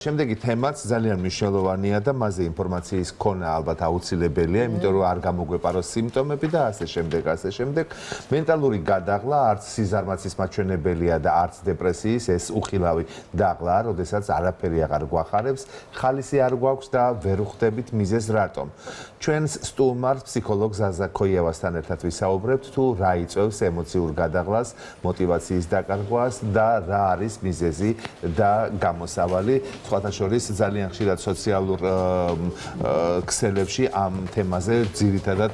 შემდეგი თემაც ძალიან მნიშვნელოვანია და მასზე ინფორმაციის ქონა ალბათ აუცილებელია, იმიტომ რომ არ გამოგვეპაროს სიმპტომები და ასე შემდეგ. მენტალური გადაღლა არც სიზარმაცის მაჩვენებელია და არც დეპრესიის ეს უხილავი დაღლა, როდესაც არაფერი აღარ გვახარებს, ხალისი არ გვაქვს და ვერ ვხვდებით მიზეზს რატომ. ჩვენს სტუმარს ფსიქოლოგ ზაზა ქოიევასთან ერთად ვისაუბრებთ თუ რა იწვევს ემოციურ გადაღლას, мотиваციის დაკარგვას და რა არის მიზეზი და გამოსავალი. სხვათა შორის ძალიან ხშირად სოციალურ ქსელებში ამ თემაზე ძირითადად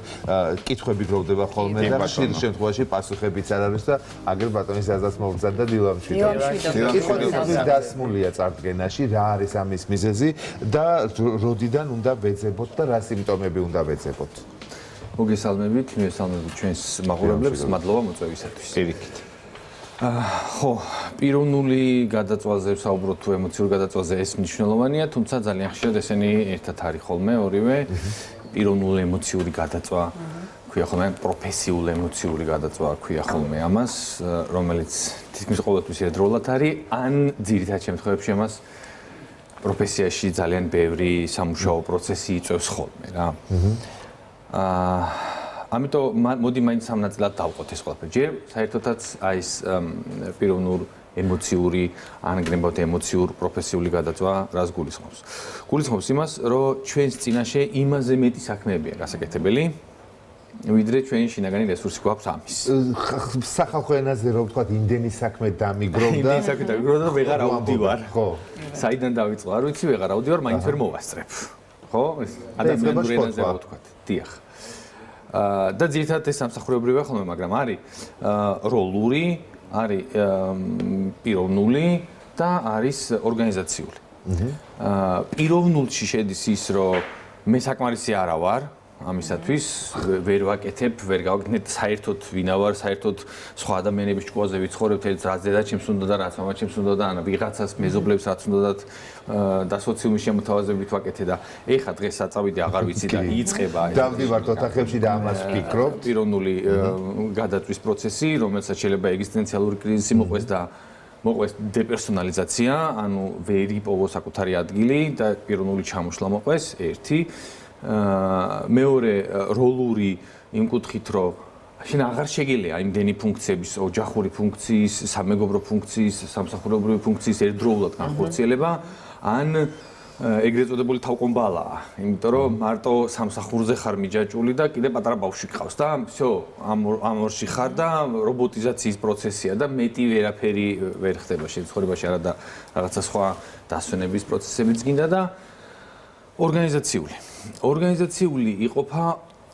კითხვები გროვდება ხოლმე და ხშირ შემთხვევაში პასუხებიც არ არის და აგერ ბატონის ზაზას მოგზადდა დილამშვიდობი. დასმულია წარდგენაში, რა არის ამის მიზეზი და როდიდან უნდა ვეძებოთ და რა სიმპტომები უნდა ვეძებოთ. მოგესალმებით, მივესალმებით ჩვენს მაყურებლებს, მადლობა მოწვევისათვის. პირიქით. ხო, პიროვნული გადაწვაზე ვსაუბრობთ თუ ემოციურ გადაწვაზე ეს მნიშვნელოვანია, თუმცა ძალიან ხშირად ესენი ერთად არის ხოლმე ორივე. პიროვნული ემოციური გადაწვა, ქვია ხოლმე პროფესიული ემოციური გადაწვა, ქვია ხოლმე ამას, რომელიც თითქმის ყოველთვის ერთდროულად არის, ან ძირითად შემთხვევებში ამას პროფესიაში ძალიან ბევრი სამუშაო პროცესი იწვევს ხოლმე რა. ამიტომ მოდი მაინც ამ ნაწილად დავყოთ ეს ყველაფერი. ჯერ საერთოდაც აი ეს პიროვნულ ემოციური, ან გნებავთ ემოციურ პროფესიული გადაწვა რას გულისხმობს? გულისხმობს იმას, რომ ჩვენს წინაშე იმაზე მეტი საქმეებია გასაკეთებელი, ვიდრე ჩვენი შინაგანი რესურსი გვაქვს ამის. სახალხო ენაზე რო ვთქვათ, იმდენი საქმე დამიგროვდა. იმდენი საქმე დამიგროვდა და ვეღარ ავდივარ. ხო. საიდან დავიწყო? არ ვიცი, ვეღარ ავდივარ, მაინც ვერ მოვასწრებ. ხო? ეს ადამიანური ენაზე რო ვთქვათ. დიახ. და ძირითადად ეს სამსახურებრივია ხოლმე, მაგრამ არის როლური, არის პიროვნული და არის ორგანიზაციული. პიროვნულში შედის ის, რომ მე საკმარისი არა ვარ ამისათვის, ვერ ვაკეთებ, ვერ გავაკეთებ საერთოდ ვინა ვარ, საერთოდ სხვა ადამიანების ჭკუაზე ვიცხოვრებ, რაც დედაჩემს უნდა და რაც მამაჩემს უნდა და ან ვიღაცას მეზობლებს რაც უნდათ და სოციუმის შემოთავაზებით ვაკეთე და ეხა დღეს საწავიდე აღარ ვიცი და იწყება ეს დავდივართ ოთახებში და ამას ვფიქრობ. პიროვნული გადაწვის პროცესი, რომელსაც შეიძლება ეგზისტენციალური კრიზისი მოყვეს და მოყვეს დეპერსონალიზაცია, ანუ ვერ იპოვო საკუთარი ადგილი და პიროვნული ჩამოშლა მოყვეს, ერთი. მეორე როლური იმ კუთხით, რომ შენ აღარ შეგელია იმდენი ფუნქციების, ოჯახური ფუნქციის, სამეგობრო ფუნქციის, სამსახურებრივი ფუნქციის ერთდროულად განხორციელება, ან ეგრეთ წოდებული თავკომბალაა, იმიტომ რომ მარტო სამსახურზე ხარ მიჯაჭვული და კიდე პატარა ბავშვი გყავს და всё, ამ ორში ხარ და რობოტიზაციის პროცესია და მეტი ვერაფერი ვერ ხდება შეცხოვრებაში არა და რაღაცა სხვა დასვენების პროცესებიც გინდა და ორგანიზაციული იყოფა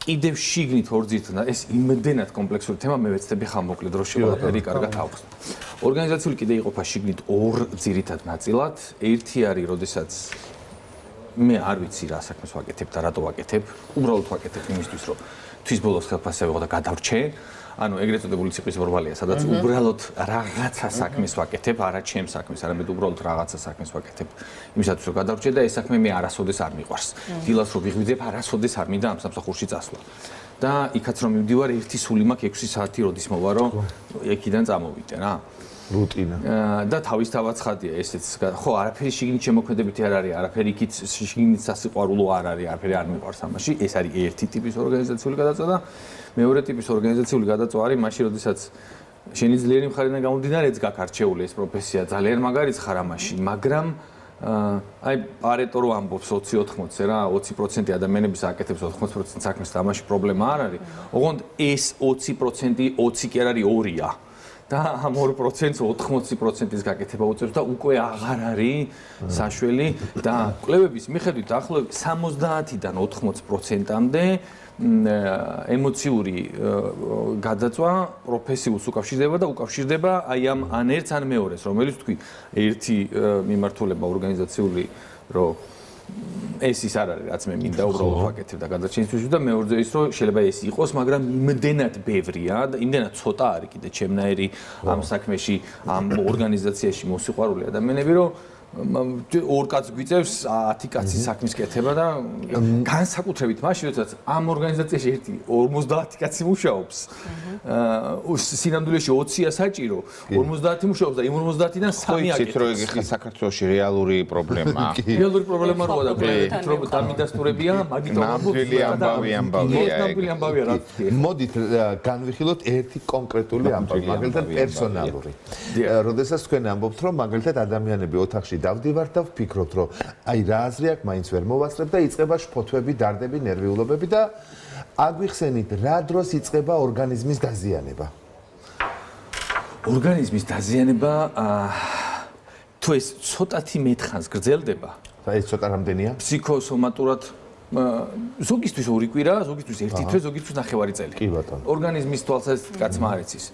კიდევ შიგნით ორ ძირითადად ეს იმდენად კომპლექსური თემა მე ვეცდები ხან მოკლე დროში ყველაფერი კარგად ავხსნო. ორგანიზაციული კიდევ იყოფა შიგნით ორ ძირითად ნაწილად. ერთი არის, როდესაც მე არ ვიცი რა საქმეს ვაკეთებ და რატო ვაკეთებ, უბრალოდ ვაკეთებ იმისთვის, რომ თვის ბოლოს ხელფასზე ვიღო და გადავრჩე. ანუ ეგრეთ წოდებული ციკლის ვორვალია, სადაც უბრალოდ რაღაცა საქმეს ვაკეთებ, არა ჩემს საქმეს, არამედ უბრალოდ რაღაცა საქმეს ვაკეთებ. იმისათვის რომ გადავრჩე და ეს საქმე მე არასოდეს არ მიყვარს. დილას რო ვიღვიძებ, არასოდეს არ მინდა ამ სამსახურში წასვლა. და იქაც რომ მივდივარ, ერთი სული მაქვს 6 საათი როდის მოვა, რომ ეკიდან წამოვიდე რა. რუტინა. და თავისთავად ცხადია ესეც. ხო, არაფერი შიგნით შემოქმედებითი არ არის, არაფერი იქით შიგნით სასიყვარულო არ არის, არაფერი არ მიყვარს ამაში. ეს არის ერთი ტიპის ორგანიზაციული გადაწვა და მეორე ტიპის ორგანიზაციული გადაწვა არის მაშინ, როდესაც შენი ძლიერი მხარიდან გამომდინარეც გაქარჩეული ეს პროფესია, ძალიან მაგარიც ხარ ამაში, მაგრამ აი პარეტო რო ამბობს 20-80-ზე რა, 20% ადამიანების აკეთებს 80% საქმეს და ამაში პრობლემა არ არის. ოღონდ ეს 20% 20 კი არ არის 2-ია. და ამ 2%-ს 80%-ის გაკეთება უწევს და უკვე აღარ არის საშველი და კვლევების მიხედვით დაახლოებით 70-დან 80%-მდე ემოციური გადაწვა პროფესიულს უკავშირდება და უკავშირდება აი ამ ან ერთს ან მეორეს, რომელიც თქვი ერთი მიმართულება ორგანიზაციული, რომ ეს ის არ არის, რაც მე მინდა უბრალოდ ვაკეთებ და გადარჩენისთვის და მეორეზე ის, რომ შეიძლება ეს იყოს, მაგრამ იმდენად ბევრია და იმდენად ცოტა არის კიდე ჩემნაირი ამ საქმეში, ამ ორგანიზაციაში მოსიყვარული ადამიანები, რომ ორ კაცს გვიწევს 10 კაცის საქმის კეთება და განსაკუთრებით მაშინ, როდესაც ამ ორგანიზაციაში ერთი 50 კაცი მუშაობს. სინამდვილეში 20-ია საჭირო, 50 მუშაობს და იმ 50-დან 3 იცით რომ იგი ხა საქართველოში რეალური პრობლემაა. რეალური პრობლემა როა და რომ დამიდასტურებია, მაგიტომ ამბავია რა. მოდით განვიხილოთ ერთი კონკრეტული ამბავი, მაგალითად პერსონალური. როდესაც თქვენ ამბობთ, რომ მაგალითად ადამიანები ოთახში დავდივართ და ვფიქრობთ, რომ აი რა აზრი აქვს, მაინც ვერ მოვასწრებ და იწყება შფოთვები, დარდები, ნერვიულობები და აგვიხსენით, რა დროს იწყება ორგანიზმის დაზიანება? ორგანიზმის დაზიანება თუ ეს ცოტათი მეტხანს გრძელდება, ეს ცოტა რამდენია? ფსიქოსომატურად ზოგისთვის 2 კვირა, ზოგისთვის 1 თვე, ზოგისთვის 9 წელი. კი ბატონო. ორგანიზმის თვალსაზრისით კაცმა არ იცის.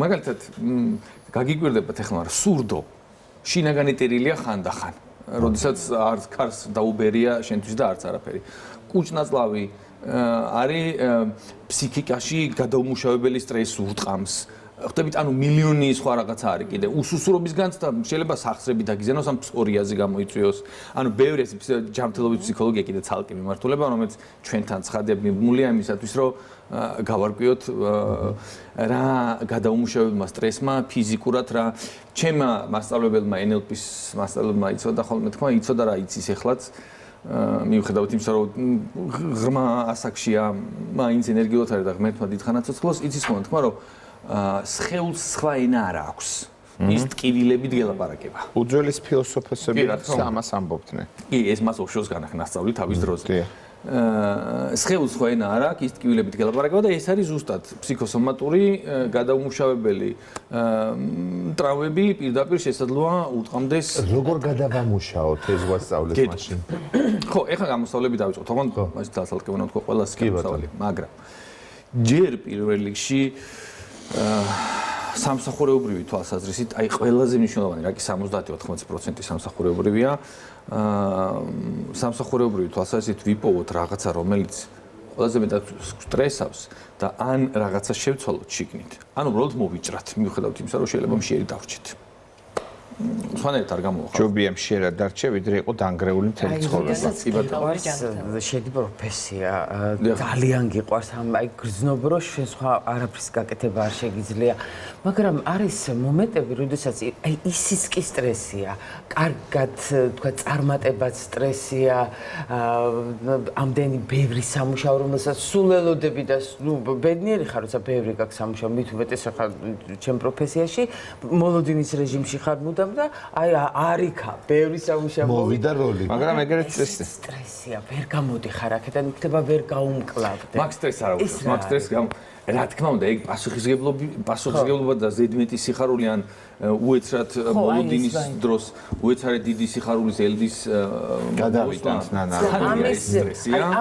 მაგალითად, გაგიკვირდებათ ახლა, რომ სურდო შინაგანი ტერილია ხანდახან. როდესაც არც ქარს დაუბერია შენთვის და არც არაფერი. კუჭნაწლავი არის ფსიქიკაში გადაუმუშავებელი სტრესს ურტყამს. ხდებით, ანუ მილიონი სხვა რაღაცა არის კიდე. უსუსურობის განცდა შეიძლება სახსრები დაგიზიანოს, ამ პსორიაზი გამოიწვიოს. ანუ ბევრი ეს ჯანმრთელობის ფსიქოლოგია კიდე ცალკე მიმართულება, რომელიც ჩვენთან ცხადია მიღმულია იმისათვის, რომ გავარკვიოთ რა გადაუმუშავებელმა სტრესმა ფიზიკურად რა ჩემმა მასწავლებელმა NLP-ის მასწავლებელმა იცოდა ხოლმე თქვა იცოდა რა იცის ეხლაც მიუხედავად იმისა რომ ღრმა ასაკშია მაინც ენერგიულად არის და ღმერთმა დიდხანაც ცოცხლოს იცის ხოლმე თქვა რომ სხეულს სხვა ენა არ აქვს ის ტკივილები დგელაპარაკება უძველეს ფილოსოფოსები ამას ამბობდნენ კი ეს მას ოშოს განახნასწავლი თავის დროზე სხეულს სხვა ენა არ აქვს ის ტკივილები დგელაპარაკება და ეს არის ზუსტად ფსიქოსომატური გადაუმუშავებელი ტრავმები პირდაპირ შესაძლოა უტყამდეს როგორ გადავამუშაოთ ეს ვასწავლეთ მაშინ ხო ეხლა გამოსავლები დავიწყოთ თქო მას დასალკე უნდა თქო ყველას გამოსავალი მაგრამ ჯერ პირველ რიგში სამსახურეობრივი თვალსაზრისით, აი ყველაზე მნიშვნელოვანი, რა კი 70-80% სამსახურეობრივია. სამსახურეობრივი თვალსაზრისით ვიპოვოთ რაღაცა, რომელიც ყველაზე მეტად სტრესავს და ან რაღაცა შევცვალოთ შიგნით. ან უბრალოდ მოვიჭრათ, მიუხედავად იმისა, რომ შეიძლება მშიერი დავრჩეთ. სხვანაირად არ გამოვა. ჯობია მშიერად დარჩე, ვიდრე იყო დანგრეული მთელი ცხოვრება. შედი პროფესია ძალიან გიყვარს ამ აი გრძნობ რო შენ სხვა არაფრის გაკეთება არ შეგიძლია მაგრამ არის მომენტები როდესაც აი ისიც კი სტრესია კარგად თქვა წარმატებაც სტრესია ამდენი ბევრი სამუშაო რომელსაც სულ ელოდები და ნუ ბედნიერი ხარ როცა ბევრი გაქვს სამუშაო მით უმეტეს ხარ ჩემ პროფესიაში მოლოდინის რეჟიმში ხარ მუდამ და აი არიქა ბევრი სამუშაო მოვიდა როლი მაგრამ ეგრეთ სტრესია ვერ გამოდიხარ აქედან იქნება ვერ გაუმკლავდე მაგ სტრესს არ აქვს მაგ სტრესს რა თქმა უნდა ეგ პასუხისმგებლობა და ზედმეტი სიხარული ან უეცრად მოლოდინის დროს უეცრად დიდი სიხარულის ელდის გადავიტანთ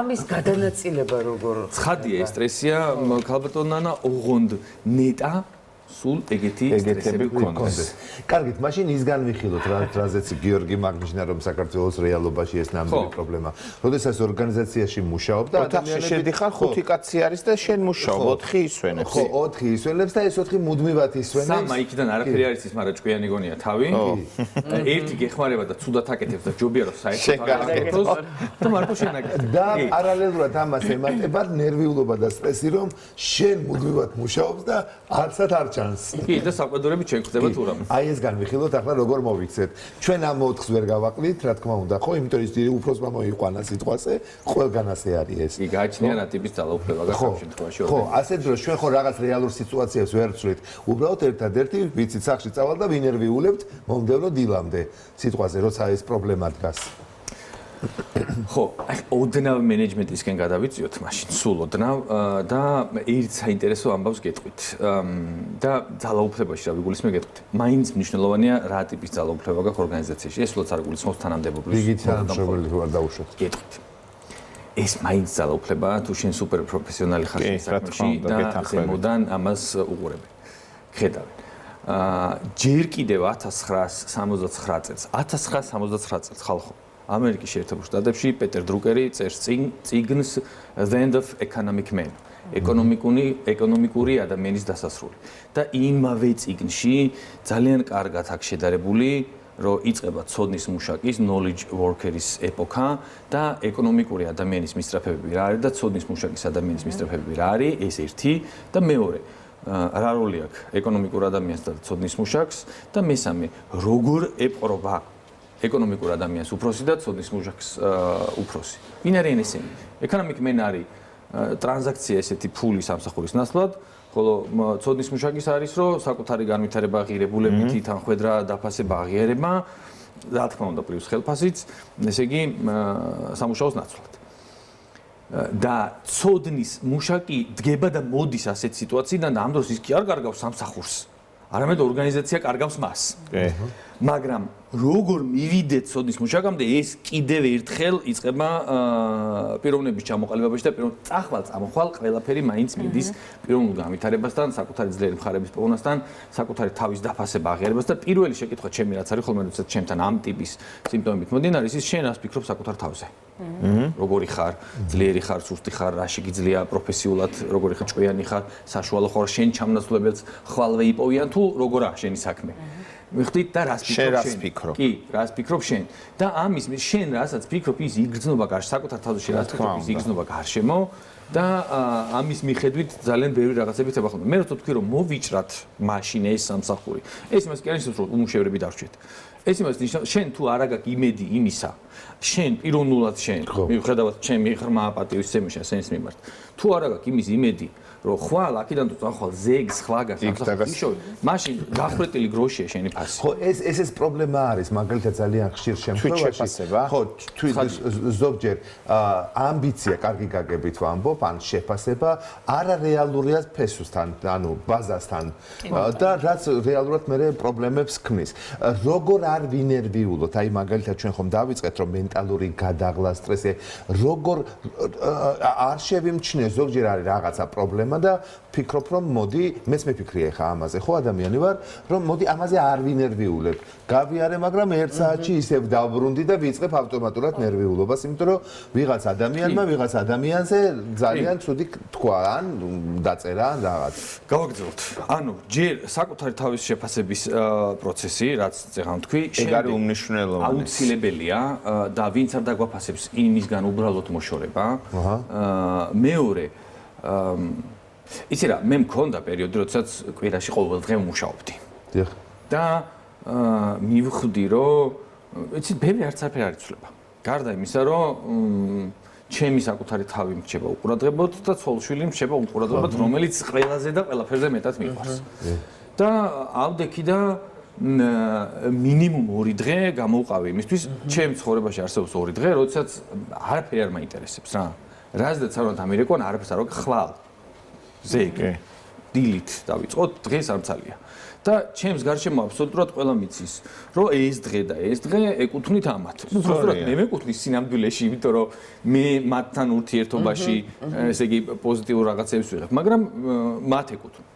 ამის გადანაწილება როგორ ცხადია ეს სტრესია ქალბატონ ნანა ოღონდ ნეტა სულ ეგეთი სტრესები გქონდეს. კარგით, მაშინ ის განვიხილოთ, რაზეც გიორგი მაგნიშნა, რომ საქართველოს რეალობაში ეს ნამდვილი პრობლემა. როდესაც ორგანიზაციაში მუშაობ და ადამიანები შედიხარ 5 კაცი არის და შენ მუშაობ 4 ისვენებს. ხო, 4 ისვენებს და ეს 4 მუდმივად ისვენებს. სამა იქიდან არაფერი არ იცის, მაგრამ ჭკვიანი გონია თავი. ერთი გეხმარება და ცუდად აკეთებს და ჯობია რომ საერთოდ არ აკეთოს და მარტო შენ აკეთებ. და პარალელურად ამას ემატება ნერვიულობა და სტრესი, რომ შენ მუდმივად მუშაობს და არცად არ კი და საყვედურებით შეგხვდება თუ რამე. აი ეს განვიხილოთ ახლა როგორ მოვიქცეთ. ჩვენ ამ 4-ს ვერ გავაკლით, რა თქმა უნდა, ხო, იმიტომ ის დიდი უფროსმა მოიყვანა სიტყვაზე, ყველგან ასე არის ეს. კი, გააჩნია რა ტიპის ძალაუფლება გასაგებ შემთხვევაში. ხო, ასე დროს ჩვენ ხო რაღაც რეალურ სიტუაციებს ვერ ვცვლით. უბრალოდ ერთადერთი ვიცით სახში წავალ და ვინერვიულებთ მომდევნო დილამდე სიტყვაზე, როცა ეს პრობლემა დგას. ხო, აი ოდნავ მენეჯმენტისკენ გადავიწიოთ მაშინ, სულ ოდნავ და ერთ საინტერესო ამბავს გეტყვით. და ძალაუფლებაში რა ვიგულისმე გეტყვით. მაინც მნიშვნელოვანია რა ტიპის ძალაუფლება გაქვს ორგანიზაციაში. ეს უბრალოდ არ გულისხმობს თანამდებობრის. რიგით თანამშრომელი ვარ დაუშვათ. გეტყვით. ეს მაინც ძალაუფლებაა თუ შენ სუპერ პროფესიონალი ხარ საქმეში და ზემოდან ამას უყურებენ. ხედავენ. ჯერ კიდევ 1969 წელს, 1969 წელს ხალხო ამერიკის შეერთებულ შტატებში პეტერ დრუკერი წერს წიგნს The End of Economic Man. ეკონომიკური ადამიანის დასასრული. და იმავე წიგნში ძალიან კარგად აქვს შედარებული რომ იწყება ცოდნის მუშაკის knowledge worker-ის ეპოქა და ეკონომიკური ადამიანის მისწრაფებები რა არის და ცოდნის მუშაკის ადამიანის მისწრაფებები რა არის, ეს ერთი და მეორე რა როლი აქვს ეკონომიკურ ადამიანს და ცოდნის მუშაკს და მესამე როგორ ეპყრობა ეკონომიკურ ადამიანს უფროსი და ცოდნის მუშაკს უფროსი. ვინ არიან ესენი? ეკონომიკ მენ არის ტრანზაქცია ესეთი ფული სამსახურის ნაცვლად, ხოლო ცოდნის მუშაკის არის რომ საკუთარი განვითარება ღირებულებითი თანხმედრა დაფასება აღიარება, რა თქმა უნდა პლუს ხელფასიც, ესე იგი სამუშაოს ნაცვლად. და ცოდნის მუშაკი დგება და მოდის ასეთ სიტუაციიდან და ამ დროს ის კი არ კარგავს სამსახურს, არამედ ორგანიზაცია კარგავს მას. მაგრამ როგორ მივიდეთ ცოდნის მუშაკამდე, ეს კიდევ ერთხელ იწყება პიროვნების ჩამოყალიბებაში და წახვალ წამოხვალ ყველაფერი მაინც მიდის პიროვნულ განვითარებასთან, საკუთარი ძლიერი მხარების პოვნასთან, საკუთარი თავის დაფასება აღიარებას და პირველი შეკითხვა ჩემი რაც არის ხოლმე როდესაც ჩემთან ამ ტიპის სიმპტომებით მოდინარ, ის შენ რას ფიქრობ საკუთარ თავზე? როგორი ხარ, ძლიერი ხარ, სუსტი ხარ, რა შეგიძლია პროფესიულად, როგორი ხარ, ჭკვიანი ხარ, საშუალო ხარ, შენ ჩამნაცვლებელს ხვალვე იპოვიან თუ როგორა შენი საქმე? მიხდით და რას ფიქრობ? კი, რას ფიქრობ შენ? და ამის შენ რასაც ფიქრობ, ის იგრძნობა გარშემო, საკუთარ თავზე შენ რას ფიქრობ, ის იგრძნობა გარშემო და ამის მიხედვით ძალიან ბევრი რაღაცები ხდება ხოლმე. მე როცა თქვი რომ მოვიჭრათ მაშინ ეს სამსახური, ეს იმას კი არ ნიშნავს რომ უმუშევრები დარჩეთ. ეს იმას ნიშნავს, შენ თუ არ აგაკ იმედი იმისა, შენ პიროვნულად შენ, მიუხედავად ჩემი ღრმა პატივისცემისა სენს მიმართ, თუ არ აგაკ იმის იმედი, რომ ხვალ აქედან თუ წახვალ ზეგს ხვაგას სამსახურში, მაშინ გახრეტილი გროშია შენი ფასი. ხო, ეს პრობლემა არის, მაგალითად ძალიან ხშირ შემთხვევაში. ხო, თვით ზოგჯერ ამბიცია, კარგი გაგებით ვამბობ, ან შეფასება არარეალურია ფესვსთან, ანუ ბაზასთან და რაც რეალურად მე პრობლემებს ქმნის. როგორ არ ვინერვიულოთ, აი მაგალითად ჩვენ ხომ დავიწყეთ რომ მენტალური გადაღლა, სტრესი, როგორ არ შევიმჩნიე, ზოგჯერ არის რაღაცა პრობლემა და ფიქრობ რომ მოდი მეც მეფიქრია ხა ამაზე ხო ადამიანი ვარ რომ მოდი ამაზე არ ვინერვიულებ გავიარე მაგრამ ერთ საათში ისევ დავბრუნდი და ვიწყებ ავტომატურად ნერვიულობას იმიტომ რომ ვიღაც ადამიანმა ვიღაც ადამიანზე ძალიან ცუდი თქვა ან დაწერა ან რაღაც გავაგრძელოთ ანუ ჯერ საკუთარი თავის შეფასების პროცესი რაც წეგან თქვი ეგ არის უმნიშვნელოვანესი აუცილებელია და ვინც არ დაგვაფასებს იმისგან უბრალოდ მოშორება მეორე იცი რა, მე მქონდა პერიოდი, როდესაც კვირაში ყოველ დღე ვმუშაობდი. დიახ. და მივხვდი, რომ იცი, ბევრი არც არაფერი არ იცვლება. გარდა იმისა, რომ ჩემი საკუთარი თავი მრჩება უყურადღებოდ და ცოლშვილი მრჩება უყურადღებოდ, რომელიც ყველაზე და ყველაფერზე მეტად მიყვარს. და ავდექი და მინიმუმ 2 დღე გამოვყავი იმისთვის, ჩემ ცხოვრებაში არსებობს 2 დღე, როდესაც არაფერი არ მაინტერესებს რა. რაზეც არ უნდა ამირეკონ, არაფერს არ ვაკეთებ ხვალ. ზეგ დილით დავიწყოთ დღეს არცალია და ჩემს გარშემო აბსოლუტურად ყველა მიცის რომ ეს დღე და ეს დღე ეკუთვნით ამათ. უბრალოდ მე მეკუთვნის სინამდვილეში, იმიტომ რომ მე მათთან ურთიერთობაში ესე იგი პოზიტიურ რაღაცებს ვიღებ, მაგრამ მათ ეკუთვნით.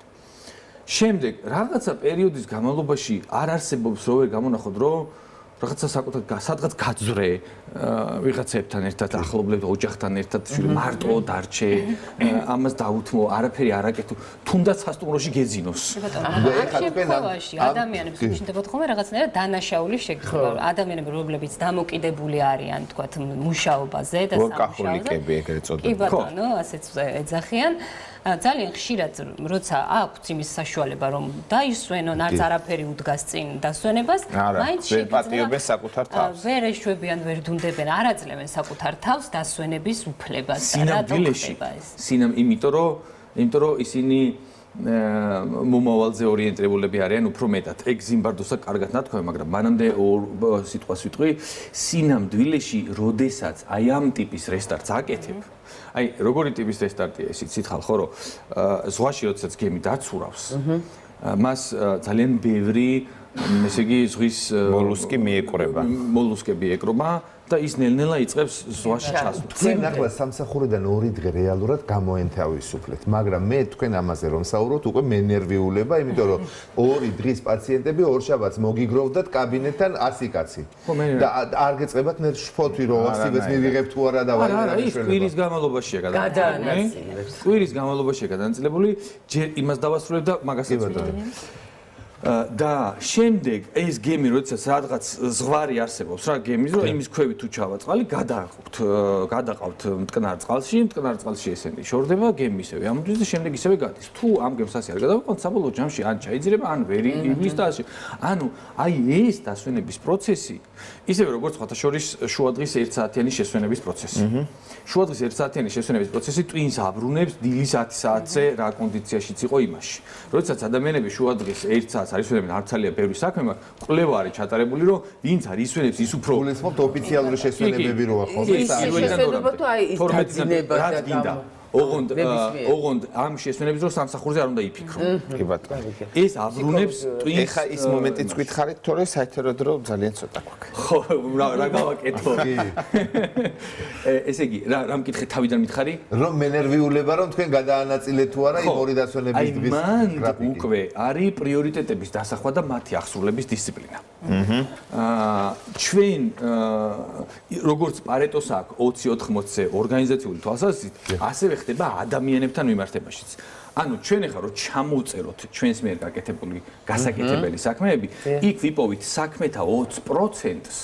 შემდეგ რაღაცა პერიოდის განმავლობაში არ არსებობს რო ვერ გამონახოთ რომ რაღაცა საკუთარ სადღაც გაძვრე ვიღაცებთან ერთად ახლობლებ ოჯახთან ერთად მარტო დარჩე ამას დაუთმო არაფერი არ აკეთო თუნდაც სასტუმროში გეძინოს ეხლა ადამიანებს უშინდებოდ ხოლმე რაღაცნაირად დანაშაული შეგრძნება ადამიანები რომლებიც დამოკიდებული არიან თქვათ მუშაობაზე და ვორკაჰოლიკები ეგრეთ წოდებული კი ბატონო ასეც ეძახიან ძალიან ხშირად როცა აქვს იმის საშუალება რომ დაისვენონ არც არაფერი უდგას წინ დასვენებას მაინც შეგიძლია საკუთარ თავს ვერ ეშვებიან ვერ დუნდებენ არ აძლევენ საკუთარ თავს დასვენების უფლებას სინამდვილეში იმიტომ რომ ისინი მომავალზე ორიენტირებულები არიან უფრო მეტად ეგ ზიმბარდოსა კარგად ნათქვამი მაგრამ მანამდე სიტყვას ვიტყვი სინამდვილეში როდესაც აი ამ ტიპის რესტარტს აკეთებ აი როგორი ტიპის რესტარტია ეს იცით ხო რომ ზღვაში როდესაც გემი დაცურავს მას ძალიან ბევრი ესე იგი ზღვის მოლუსკი მიეკრება მოლუსკები ეკრობა და ის ნელ-ნელა იწყებს ზღვაში ჩასვლა. თქვენ ახლა სამსახურიდან 2 დღე რეალურად გამოენთავისუფლეთ, მაგრამ მე თქვენ ამაზე რომ საუბრობთ, უკვე მე ნერვიულება, იმიტომ რომ 2 დღის პაციენტები ორშაბათს მოგიგროვდათ კაბინეტთან 100 კაცი. და არ გეწყებათ ნერ შფოთვი რომ 100-ს მივიღებ თუ არა და ვაი რა ის კვირის განმავლობაშია გადანაწილებული. კვირის განმავლობაშია გადანაწილებული, ჯერ იმას დავასრულებ და მაგასაც ვიტყვი. და შემდეგ ეს გემი როდესაც რაღაც ზღვარი არსებობს რა გემის რომ იმის ქვევით თუ ჩავა წყალი გადაყავთ მტკნარ წყალში ესენი შორდება გემი ისევე ამოდის და შემდეგ ისევე გადის თუ ამ გემს ასე არ გადავიყვანთ საბოლოო ჯამში ან ჩაიძირება ან ვერ ივლის და ასე ანუ აი ეს დასვენების პროცესი ისევე როგორც ხოთა შორის შუადღის 1 საათიანი შესვენების პროცესი შუადღის 1 საათიანი შესვენების პროცესი ტვინს აბრუნებს დილის 10 საათზე რა კონდიციაშიც იყო იმაში როდესაც ადამიანები შუადღის 1 საათს არის ვენებენ არ ძალიან ბევრი საქმე მაგრამ კვლევა არის ჩატარებული რომ ვინც არის ისვენებს ის უფრო გულისხმობთ ოფიციალური შესვენებები როა ხოლმე ოღონდ ამ შესვენების დროს სამსახურზე არ უნდა იფიქრო. კი ბატონო. ეს აბრუნებს ტვინს ეხა ის მომენტიც გითხარით, თორე საერთოდ რომ ძალიან ცოტა გვაქვს. ხო, რა გავაკეთო. ესე იგი, რა მკითხე თავიდან მითხარი? რომ მე ნერვიულება რომ თქვენ გადაანაწილეთ თუ არა იმ ორი დასვენების დღის გრაფიკი. აი, მან უკვე არის პრიორიტეტების დასახვა და მათი აღსრულების დისციპლინა. ჩვენ როგორც პარეტოს აქვს 20-80-ზე ორგანიზაციული თვალსაზრისით, ასევე ხდება ადამიანებთან მიმართებაშიც. ანუ ჩვენ ახლა რომ ჩამოვწეროთ ჩვენს მიერ გაკეთებული გასაკეთებელი საქმეები, იქ ვიპოვით საქმეთა 20%-ს,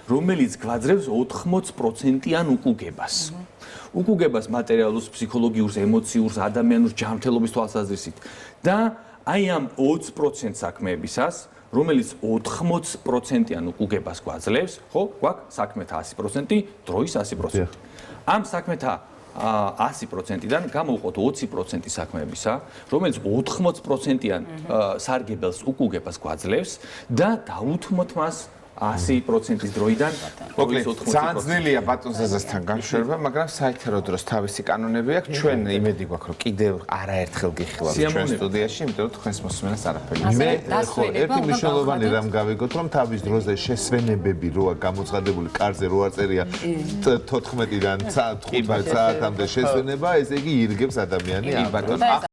რომელიც გვაძლევს 80%-იან უკუგებას. უკუგებას მატერიალურს, ფსიქოლოგიურს, ემოციურს, ადამიანურ ჯანმრთელობის თვალსაზრისით და აი ამ 20% საქმეებისას რომელიც 80%-იან უკუგებას გვაძლევს, ხო? გვაქვს საქმეთა 100%, დროის 100%. ამ საქმეთა 100%-დან გამოვყოთ 20% საქმეებისა, რომელიც 80%-იან სარგებელს უკუგებას გვაძლევს და დავუთმოთ მას 100%-ის დროიდან მოკლედ ძალიან ძნელია ბატონზაზასთან განშორება, მაგრამ საერთო დროს თავისი კანონები აქვს. ჩვენ იმედი გვაქვს, რომ კიდევ არაერთხელ გიხილავთ ჩვენ სტუდიაში, იმიტომ რომ თქვენს მოსმენას არაფერი. მე ხო ერთი მნიშვნელოვანი რამ გავიგოთ, რომ თავის დროზე შესვენებები როა გამოცხადებული კარზე რო არ წერია 14-დან 15 საათამდე შესვენება, ესე იგი ირგებს ადამიანი. კი ბატონო.